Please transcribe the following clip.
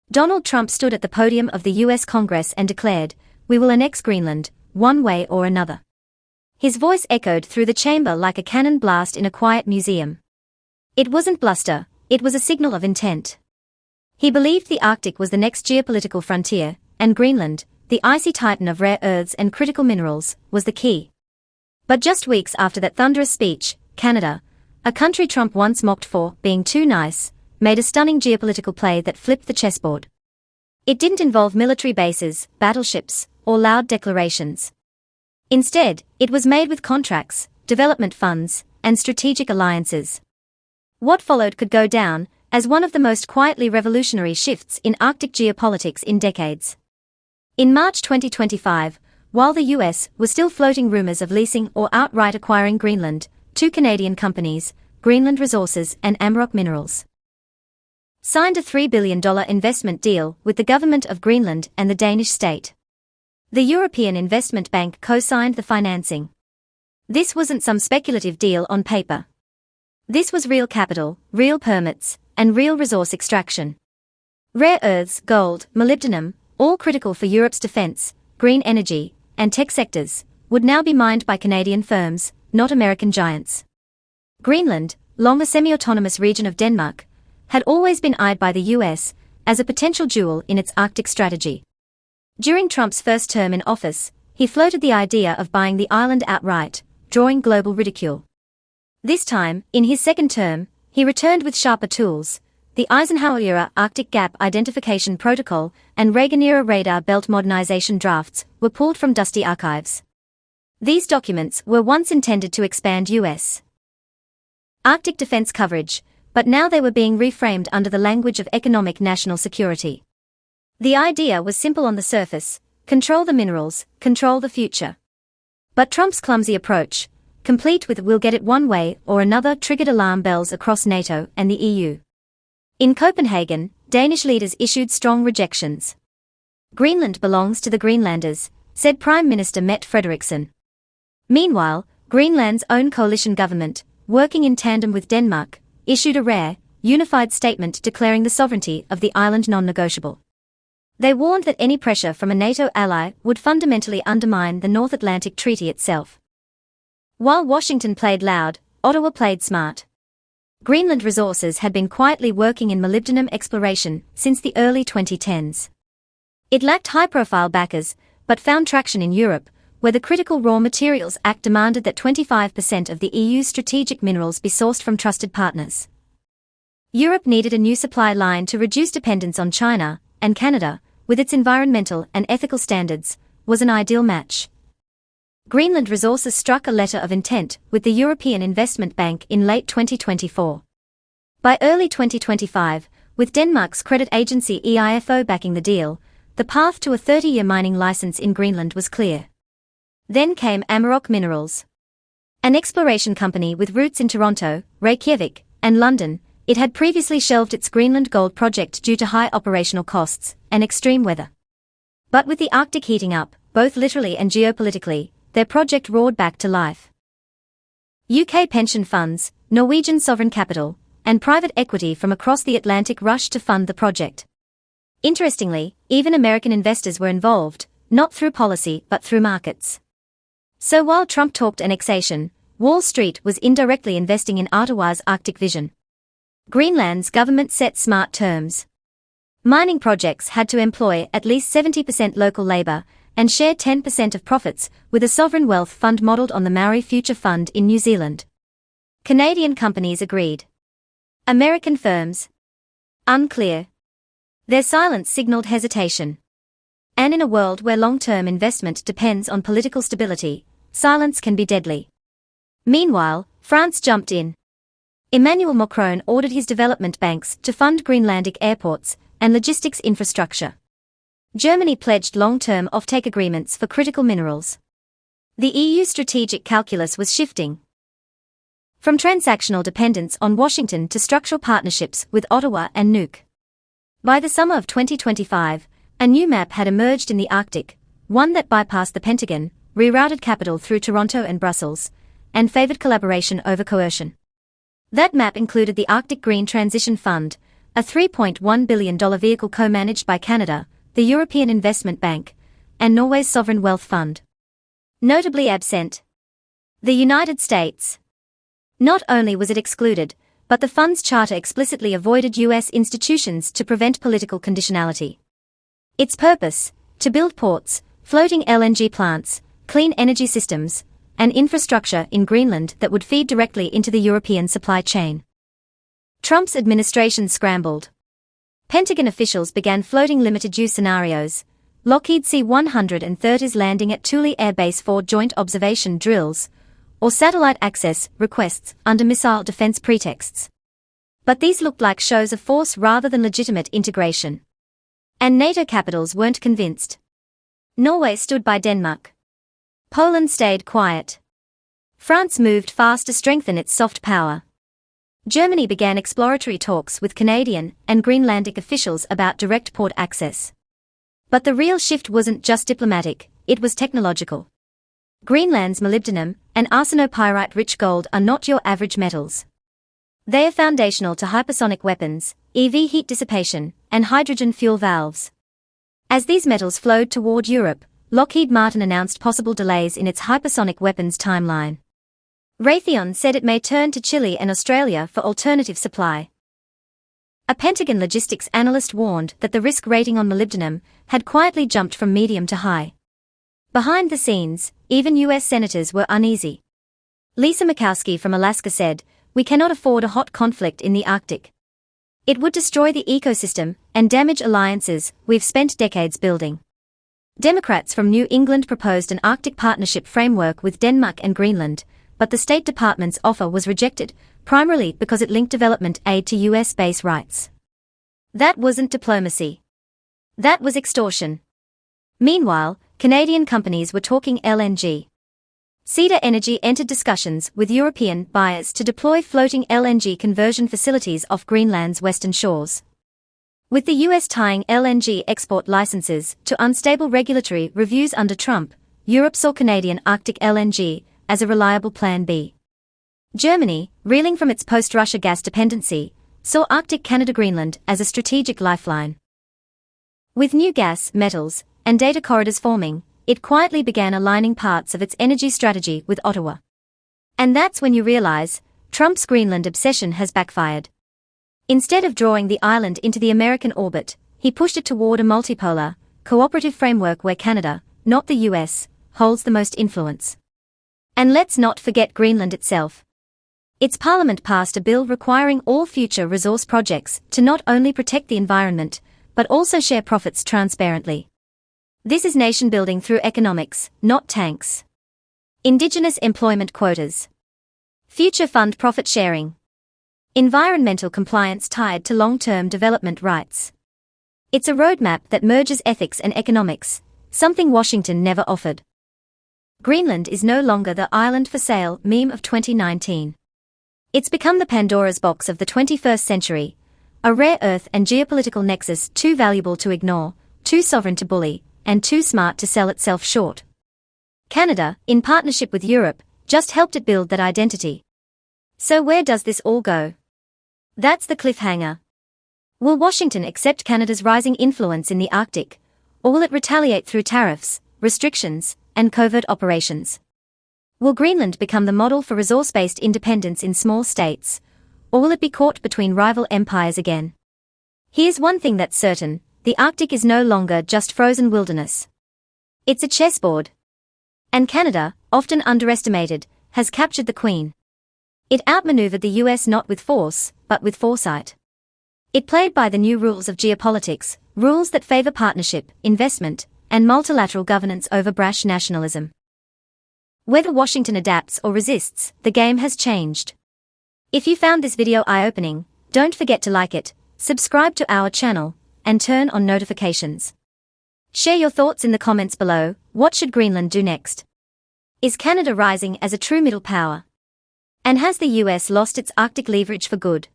Donald Trump stood at the podium of the U.S. Congress and declared, "We will annex Greenland, one way or another." His voice echoed through the chamber like a cannon blast in a quiet museum. It wasn't bluster, it was a signal of intent. He believed the Arctic was the next geopolitical frontier, and Greenland, the icy titan of rare earths and critical minerals, was the key. But just weeks after that thunderous speech, Canada, a country Trump once mocked for being too nice, made a stunning geopolitical play that flipped the chessboard. It didn't involve military bases, battleships, or loud declarations. Instead, it was made with contracts, development funds, and strategic alliances. What followed could go down as one of the most quietly revolutionary shifts in Arctic geopolitics in decades. In March 2025, while the US was still floating rumors of leasing or outright acquiring Greenland, two Canadian companies, Greenland Resources and Amaroq Minerals, signed a $3 billion investment deal with the government of Greenland and the Danish state. The European Investment Bank co-signed the financing. This wasn't some speculative deal on paper. This was real capital, real permits, and real resource extraction. Rare earths, gold, molybdenum, all critical for Europe's defense, green energy, and tech sectors, would now be mined by Canadian firms, not American giants. Greenland, long a semi-autonomous region of Denmark, had always been eyed by the US as a potential jewel in its Arctic strategy. During Trump's first term in office, he floated the idea of buying the island outright, drawing global ridicule. This time, in his second term, he returned with sharper tools. The Eisenhower-era Arctic Gap Identification Protocol and Reagan-era radar belt modernization drafts were pulled from dusty archives. These documents were once intended to expand US Arctic defense coverage, but now they were being reframed under the language of economic national security. The idea was simple on the surface: control the minerals, control the future. But Trump's clumsy approach, complete with "we'll get it one way or another," triggered alarm bells across NATO and the EU. In Copenhagen, Danish leaders issued strong rejections. "Greenland belongs to the Greenlanders," said Prime Minister Mette Frederiksen. Meanwhile, Greenland's own coalition government, working in tandem with Denmark, issued a rare, unified statement declaring the sovereignty of the island non-negotiable. They warned that any pressure from a NATO ally would fundamentally undermine the North Atlantic Treaty itself. While Washington played loud, Ottawa played smart. Greenland Resources had been quietly working in molybdenum exploration since the early 2010s. It lacked high-profile backers, but found traction in Europe, where the Critical Raw Materials Act demanded that 25% of the EU's strategic minerals be sourced from trusted partners. Europe needed a new supply line to reduce dependence on China, and Canada, with its environmental and ethical standards, was an ideal match. Greenland Resources struck a letter of intent with the European Investment Bank in late 2024. By early 2025, with Denmark's credit agency EIFO backing the deal, the path to a 30-year mining license in Greenland was clear. Then came Amaroq Minerals, an exploration company with roots in Toronto, Reykjavik, and London. It had previously shelved its Greenland gold project due to high operational costs and extreme weather. But with the Arctic heating up, both literally and geopolitically, their project roared back to life. UK pension funds, Norwegian sovereign capital, and private equity from across the Atlantic rushed to fund the project. Interestingly, even American investors were involved, not through policy but through markets. So while Trump talked annexation, Wall Street was indirectly investing in Ottawa's Arctic vision. Greenland's government set smart terms. Mining projects had to employ at least 70% local labor and share 10% of profits with a sovereign wealth fund modeled on the Maori Future Fund in New Zealand. Canadian companies agreed. American firms? Unclear. Their silence signaled hesitation. And in a world where long-term investment depends on political stability, silence can be deadly. Meanwhile, France jumped in. Emmanuel Macron ordered his development banks to fund Greenlandic airports and logistics infrastructure. Germany pledged long-term offtake agreements for critical minerals. The EU strategic calculus was shifting from transactional dependence on Washington to structural partnerships with Ottawa and Nuuk. By the summer of 2025, a new map had emerged in the Arctic, one that bypassed the Pentagon, rerouted capital through Toronto and Brussels, and favored collaboration over coercion. That map included the Arctic Green Transition Fund, a $3.1 billion vehicle co-managed by Canada, the European Investment Bank, and Norway's sovereign wealth fund. Notably absent. The United States. Not only was it excluded, but the fund's charter explicitly avoided U.S. institutions to prevent political conditionality. Its purpose: to build ports, floating LNG plants, clean energy systems, and infrastructure in Greenland that would feed directly into the European supply chain. Trump's administration scrambled. Pentagon officials began floating limited-use scenarios, Lockheed C-130s landing at Thule Air Base for joint observation drills, or satellite access requests under missile defense pretexts. But these looked like shows of force rather than legitimate integration. And NATO capitals weren't convinced. Norway stood by Denmark. Poland stayed quiet. France moved fast to strengthen its soft power. Germany began exploratory talks with Canadian and Greenlandic officials about direct port access. But the real shift wasn't just diplomatic, it was technological. Greenland's molybdenum and arsenopyrite-rich gold are not your average metals. They are foundational to hypersonic weapons, EV heat dissipation, and hydrogen fuel valves. As these metals flowed toward Europe, Lockheed Martin announced possible delays in its hypersonic weapons timeline. Raytheon said it may turn to Chile and Australia for alternative supply. A Pentagon logistics analyst warned that the risk rating on molybdenum had quietly jumped from medium to high. Behind the scenes, even U.S. senators were uneasy. Lisa Murkowski from Alaska said, "We cannot afford a hot conflict in the Arctic. It would destroy the ecosystem and damage alliances we've spent decades building." Democrats from New England proposed an Arctic partnership framework with Denmark and Greenland, but the State Department's offer was rejected, primarily because it linked development aid to U.S. base rights. That wasn't diplomacy. That was extortion. Meanwhile, Canadian companies were talking LNG. Cedar Energy entered discussions with European buyers to deploy floating LNG conversion facilities off Greenland's western shores. With the U.S. tying LNG export licenses to unstable regulatory reviews under Trump, Europe saw Canadian Arctic LNG as a reliable plan B. Germany, reeling from its post-Russia gas dependency, saw Arctic Canada-Greenland as a strategic lifeline. With new gas, metals, and data corridors forming, it quietly began aligning parts of its energy strategy with Ottawa. And that's when you realize, Trump's Greenland obsession has backfired. Instead of drawing the island into the American orbit, he pushed it toward a multipolar, cooperative framework where Canada, not the US, holds the most influence. And let's not forget Greenland itself. Its parliament passed a bill requiring all future resource projects to not only protect the environment, but also share profits transparently. This is nation building through economics, not tanks. Indigenous employment quotas. Future fund profit sharing. Environmental compliance tied to long-term development rights. It's a roadmap that merges ethics and economics, something Washington never offered. Greenland is no longer the island for sale meme of 2019. It's become the Pandora's box of the 21st century, a rare earth and geopolitical nexus too valuable to ignore, too sovereign to bully, and too smart to sell itself short. Canada, in partnership with Europe, just helped it build that identity. So where does this all go? That's the cliffhanger. Will Washington accept Canada's rising influence in the Arctic, or will it retaliate through tariffs, restrictions, and covert operations? Will Greenland become the model for resource-based independence in small states, or will it be caught between rival empires again? Here's one thing that's certain, the Arctic is no longer just frozen wilderness. It's a chessboard. And Canada, often underestimated, has captured the queen. It outmaneuvered the US not with force, but with foresight. It played by the new rules of geopolitics, rules that favor partnership, investment, and multilateral governance over brash nationalism. Whether Washington adapts or resists, the game has changed. If you found this video eye-opening, don't forget to like it, subscribe to our channel, and turn on notifications. Share your thoughts in the comments below. What should Greenland do next? Is Canada rising as a true middle power? And has the US lost its Arctic leverage for good?